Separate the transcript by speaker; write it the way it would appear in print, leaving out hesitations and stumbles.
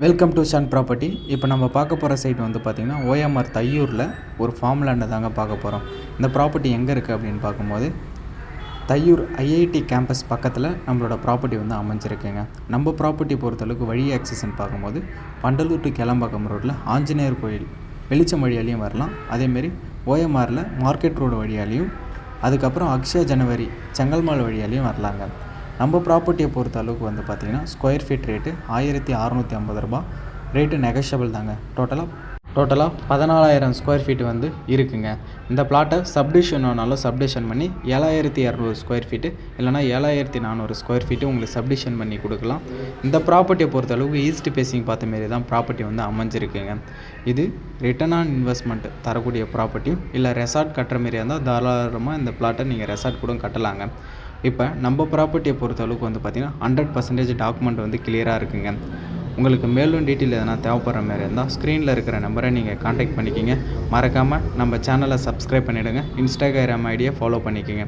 Speaker 1: Welcome to Sun property. இப்போ நம்ம பார்க்க போகிற சைட் வந்து பார்த்திங்கன்னா ஓஎம்ஆர் தையூரில் ஒரு ஃபார்ம் லேண்டை தாங்க பார்க்க போகிறோம். இந்த ப்ராப்பர்ட்டி எங்கே இருக்குது அப்படின்னு பார்க்கும்போது தையூர் ஐஐடி கேம்பஸ் பக்கத்தில் நம்மளோட ப்ராப்பர்ட்டி வந்து அமைஞ்சிருக்குங்க. நம்ம ப்ராப்பர்ட்டி பொறுத்தளவுக்கு வழி ஆக்சஸ்ன்னு பார்க்கும்போது பண்டலூர் டு கிளம்பாக்கம் ரோட்டில் ஆஞ்சநேயர் கோயில் வெளிச்சம் வழியாலையும் வரலாம். அதேமாரி ஓஎம்ஆரில் மார்க்கெட் ரோடு வழியாலையும், அதுக்கப்புறம் அக்ஷயா ஜனவரி செங்கல்மால் வழியாலையும் வரலாங்க. நம்ம ப்ராப்பர்ட்டியை பொறுத்த அளவுக்கு வந்து பார்த்திங்கன்னா ஸ்கொயர் ஃபீட் ரேட்டு 1650 ரூபா. ரேட்டு நெகஷியபிள் தாங்க. டோட்டலாக 14,000 ஸ்கொயர் ஃபீட் வந்து இருக்குங்க. இந்த பிளாட்டை சப்டிஷன் ஆனாலும் சப்டிஷன் பண்ணி 7200 ஸ்கொயர் ஃபீட்டு இல்லைனா 7400 ஸ்கொயர் ஃபீட்டு உங்களுக்கு சப்டிஷன் பண்ணி கொடுக்கலாம். இந்த ப்ராப்பர்ட்டியை பொறுத்த அளவுக்கு ஈஸ்ட் ஃபேஸிங் பார்த்த மாரி தான் ப்ராப்பர்ட்டி வந்து அமைஞ்சிருக்குங்க. இது ரிட்டர்ன் ஆன் இன்வெஸ்ட்மெண்ட் தரக்கூடிய ப்ராப்பர்ட்டியும் இல்லை ரெசார்ட் கட்டுற மாரியாக இருந்தால் தாராளமாக இந்த பிளாட்டை நீங்கள் ரெசார்ட் கூட கட்டலாங்க. இப்போ நம்ம ப்ராப்பர்ட்டியை பொறுத்த அளவுக்கு வந்து பார்த்திங்கன்னா 100% டாக்குமெண்ட் வந்து கிளியராக இருக்குங்க. உங்களுக்கு மேலும் டீட்டெயில் எதனா தேவைப்படுற மாதிரி இருந்தால் ஸ்க்ரீனில் இருக்கிற நம்பரை நீங்கள் காண்டாக்ட் பண்ணிக்கிங்க. மறக்காமல் நம்ம சேனலை சப்ஸ்கிரைப் பண்ணிவிடுங்க. இன்ஸ்டாகிராம் ஐடியை ஃபாலோ பண்ணிக்கோங்க.